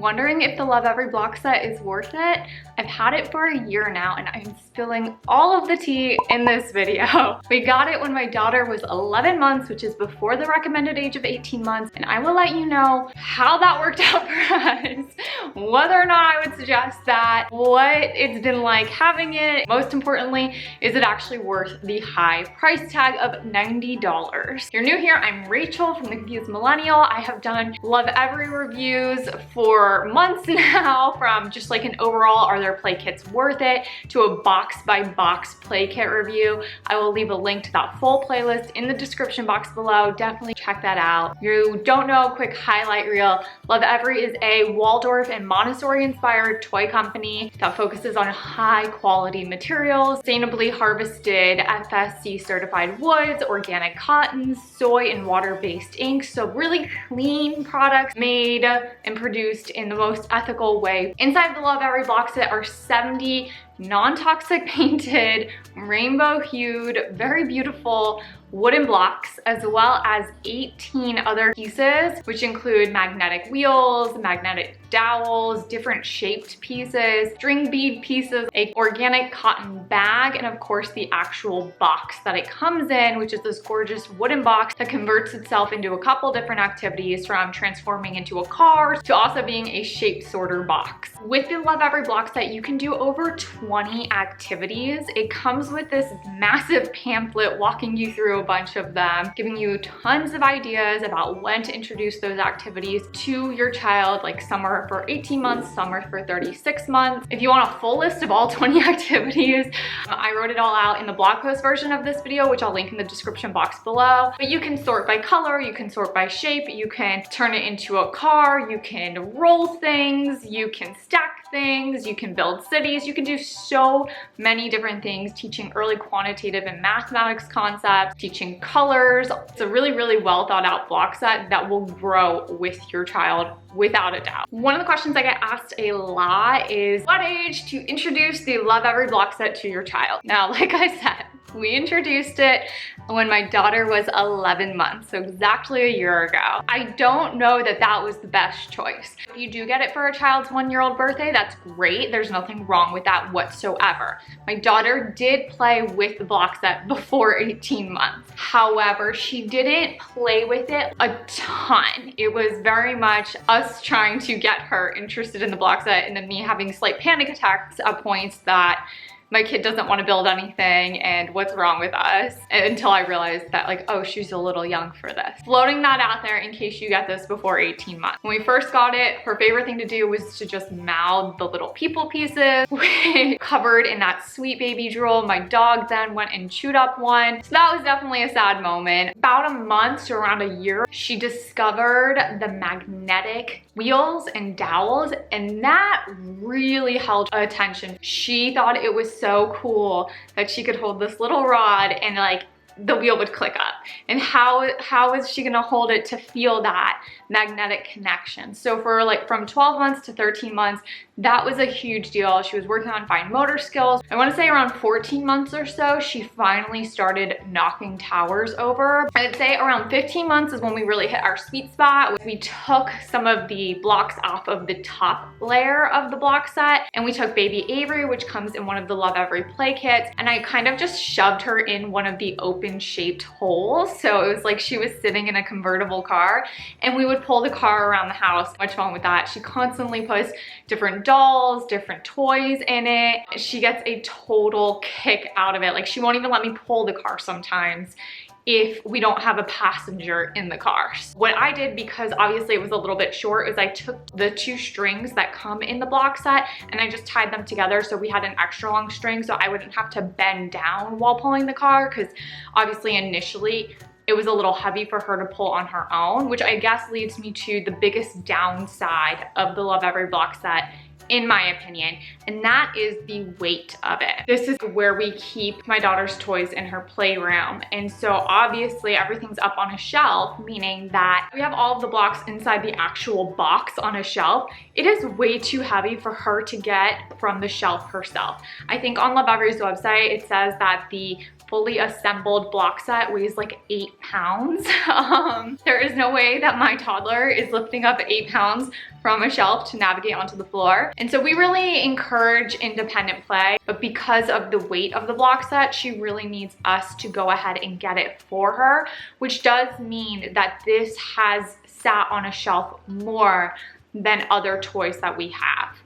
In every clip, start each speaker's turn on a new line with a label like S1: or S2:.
S1: Wondering if the Lovevery Block Set is worth it? I've had it for a year now and I'm spilling all of the tea in this video. We got it when my daughter was 11 months, which is before the recommended age of 18 months, and I will let you know how that worked out for us, whether or not I would suggest that, what it's been like having it. Most importantly, is it actually worth the high price tag of $90? If you're new here, I'm Rachel from the Confused Millennial. I have done Lovevery reviews for months now, from just like an overall, are their play kits worth it, to a box by box play kit review. I will leave a link to that full playlist in the description box below. Definitely check that out. If you don't know, a quick highlight reel. Lovevery is a Waldorf and Montessori inspired toy company that focuses on high quality materials, sustainably harvested FSC certified woods, organic cottons, soy and water-based inks. So really clean products made and produced in the most ethical way. Inside the Lovevery Block Set are 70 non-toxic painted, rainbow hued, very beautiful wooden blocks, as well as 18 other pieces, which include magnetic wheels, magnetic dowels, different shaped pieces, string bead pieces, a organic cotton bag, and of course the actual box that it comes in, which is this gorgeous wooden box that converts itself into a couple different activities, from transforming into a car to also being a shape sorter box. With the Lovevery Block Set, you can do over 20 activities. It comes with this massive pamphlet walking you through a bunch of them, giving you tons of ideas about when to introduce those activities to your child. Like some are for 18 months, some are for 36 months. If you want a full list of all 20 activities, I wrote it all out in the blog post version of this video, which I'll link in the description box below. But you can sort by color, you can sort by shape, you can turn it into a car, you can roll things, you can stack things, you can build cities, you can do so many different things, teaching early quantitative and mathematics concepts, teaching colors. It's a really, really well thought out block set that will grow with your child without a doubt. One of the questions I get asked a lot is what age to introduce the Lovevery Block Set to your child? Now, like I said, we introduced it when my daughter was 11 months, so exactly a year ago. I don't know that that was the best choice. If you do get it for a child's 1-year-old birthday, that's great. There's nothing wrong with that whatsoever. My daughter did play with the block set before 18 months. However, she didn't play with it a ton. It was very much us trying to get her interested in the block set, and then me having slight panic attacks at points that my kid doesn't want to build anything and what's wrong with us, until I realized that, like, oh, she's a little young for this. Floating that out there in case you get this before 18 months. When we first got it, her favorite thing to do was to just mouth the little people pieces. We covered in that sweet baby drool. My dog then went and chewed up one. So that was definitely a sad moment. About a month to around a year, she discovered the magnetic wheels and dowels, and that really held attention. She thought it was so cool that she could hold this little rod and like the wheel would click up, and how is she gonna hold it to feel that magnetic connection? So for like from 12 months to 13 months, that was a huge deal. She was working on fine motor skills. I want to say around 14 months or so, she finally started knocking towers over. I'd say around 15 months is when we really hit our sweet spot. We took some of the blocks off of the top layer of the block set, and we took baby Avery, which comes in one of the Lovevery play kits, and I kind of just shoved her in one of the open shaped holes. So it was like she was sitting in a convertible car, and we would pull the car around the house. Much fun with that. She constantly puts different dolls, different toys in it. She gets a total kick out of it. Like, she won't even let me pull the car sometimes if we don't have a passenger in the car. What I did, because obviously it was a little bit short, is I took the 2 strings that come in the block set and I just tied them together so we had an extra long string, so I wouldn't have to bend down while pulling the car, because obviously initially it was a little heavy for her to pull on her own, which I guess leads me to the biggest downside of the Lovevery Block Set in my opinion, and that is the weight of it. This is where we keep my daughter's toys in her playroom, and so obviously everything's up on a shelf, meaning that we have all of the blocks inside the actual box on a shelf. It is way too heavy for her to get from the shelf herself. I think on Lovevery's website it says that the fully assembled block set weighs like 8 pounds. There is no way that my toddler is lifting up 8 pounds from a shelf to navigate onto the floor. And so we really encourage independent play, but because of the weight of the block set, she really needs us to go ahead and get it for her, which does mean that this has sat on a shelf more than other toys that we have.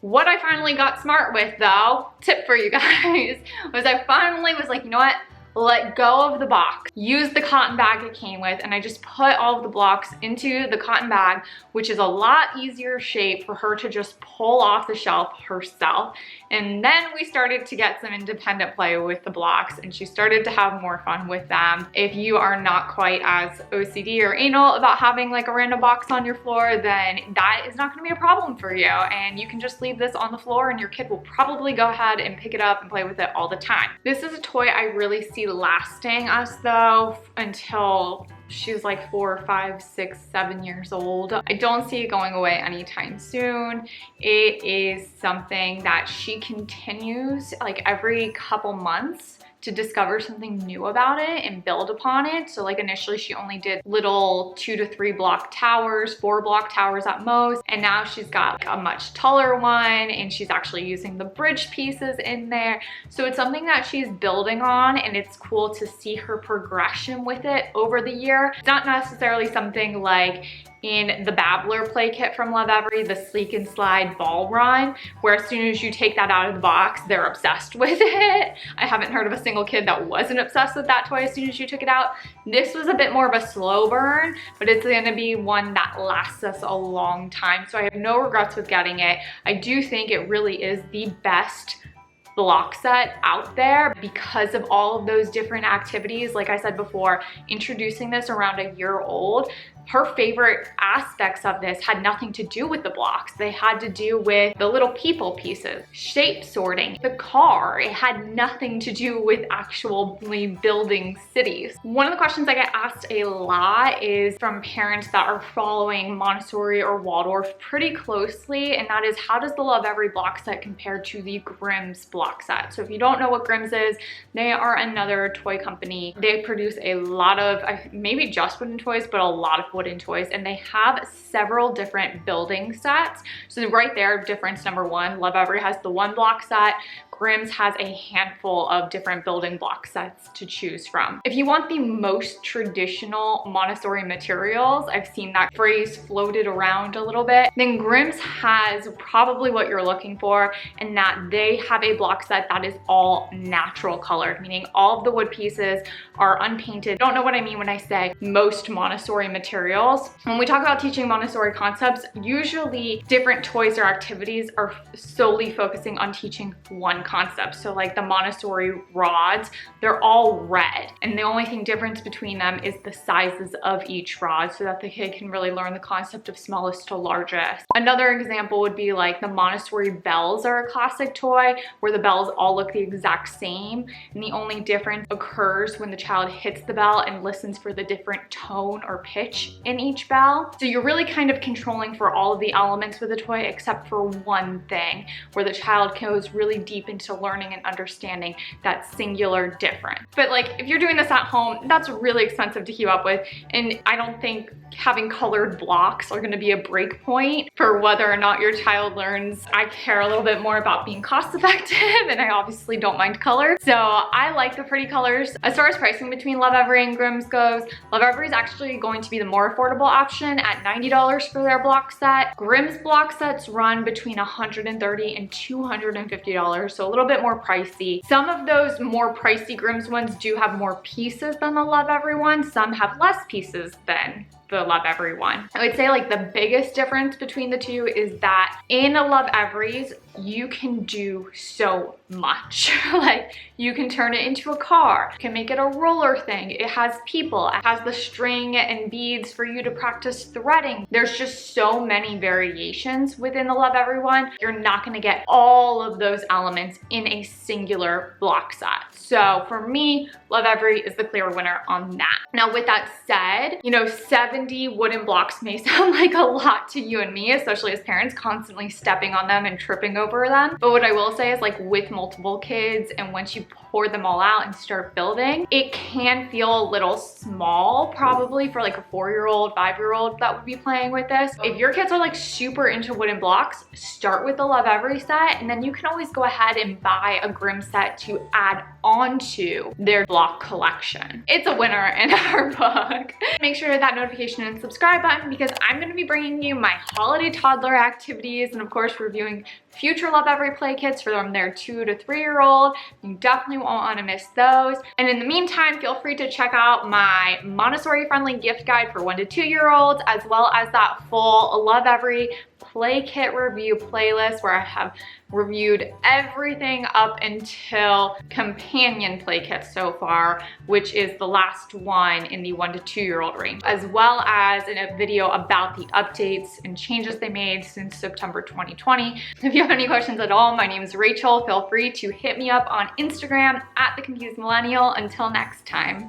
S1: What I finally got smart with though, tip for you guys, was I finally was like, you know what? Let go of the box. Use the cotton bag it came with, and I just put all of the blocks into the cotton bag, which is a lot easier shape for her to just pull off the shelf herself. And then we started to get some independent play with the blocks, and she started to have more fun with them. If you are not quite as OCD or anal about having like a random box on your floor, then that is not gonna be a problem for you. And you can just leave this on the floor and your kid will probably go ahead and pick it up and play with it all the time. This is a toy I really see lasting us though until she's like 4, 5, 6, 7 years old. I don't see it going away anytime soon. It is something that she continues like every couple months to discover something new about it and build upon it. So like initially she only did little 2 to 3 block towers, 4 block towers at most. And now she's got like a much taller one, and she's actually using the bridge pieces in there. So it's something that she's building on, and it's cool to see her progression with it over the year. It's not necessarily something like in the Babbler play kit from Lovevery, the Sleek and Slide Ball Run, where as soon as you take that out of the box, they're obsessed with it. I haven't heard of a single kid that wasn't obsessed with that toy as soon as you took it out. This was a bit more of a slow burn, but it's gonna be one that lasts us a long time. So I have no regrets with getting it. I do think it really is the best block set out there because of all of those different activities. Like I said before, introducing this around a year old, her favorite aspects of this had nothing to do with the blocks. They had to do with the little people pieces, shape sorting, the car. It had nothing to do with actually building cities. One of the questions I get asked a lot is from parents that are following Montessori or Waldorf pretty closely, and that is, how does the Lovevery block set compare to the Grimm's block set? So if you don't know what Grimm's is, they are another toy company. They produce a lot of, maybe just wooden toys, but a lot of wooden toys, and they have several different building sets. So right there, difference number one, Lovevery has the 1 block set. Grimm's has a handful of different building block sets to choose from. If you want the most traditional Montessori materials, I've seen that phrase floated around a little bit, then Grimm's has probably what you're looking for, and that they have a block set that is all natural colored, meaning all of the wood pieces are unpainted. Don't know what I mean when I say most Montessori materials. When we talk about teaching Montessori concepts, usually different toys or activities are solely focusing on teaching one concept. So like the Montessori rods, they're all red, and the only thing difference between them is the sizes of each rod, so that the kid can really learn the concept of smallest to largest. Another example would be like the Montessori bells are a classic toy where the bells all look the exact same, and the only difference occurs when the child hits the bell and listens for the different tone or pitch in each bell. So you're really kind of controlling for all of the elements with the toy except for one thing, where the child goes really deep into learning and understanding that singular difference. But like if you're doing this at home, that's really expensive to keep up with, and I don't think having colored blocks are going to be a break point for whether or not your child learns. I care a little bit more about being cost effective, and I obviously don't mind color, so I like the pretty colors. As far as pricing between Lovevery and Grimm's goes, Lovevery is actually going to be the more affordable option at $90 for their block set. Grimm's block sets run between $130 and $250, so a little bit more pricey. Some of those more pricey Grimm's ones do have more pieces than the Lovevery ones. Some have less pieces than the Lovevery one. I would say like the biggest difference between the two is that in a Lovevery's, you can do so much. Like you can turn it into a car, you can make it a roller thing. It has people, it has the string and beads for you to practice threading. There's just so many variations within the Lovevery one. You're not gonna get all of those elements in a singular block set. So for me, Lovevery is the clear winner on that. Now with that said, you know, 70 wooden blocks may sound like a lot to you and me, especially as parents constantly stepping on them and tripping over them. But what I will say is like with multiple kids and once you pour them all out and start building, it can feel a little small probably for like a 4-year-old, 5-year-old that would be playing with this. If your kids are like super into wooden blocks, start with the Lovevery set and then you can always go ahead and buy a Grimm set to add onto their block collection. It's a winner in our book. Make sure to hit that notification and subscribe button because I'm going to be bringing you my holiday toddler activities and of course reviewing future Lovevery play kits for their 2 to 3-year-old. You definitely won't want to miss those. And in the meantime, feel free to check out my Montessori friendly gift guide for 1 to 2-year-olds, as well as that full Lovevery play kit review playlist where I have reviewed everything up until companion play kits so far, which is the last one in the 1 to 2-year-old range, as well as in a video about the updates and changes they made since September 2020. If you have any questions at all, my name is Rachel. Feel free to hit me up on Instagram at The Confused Millennial. Until next time.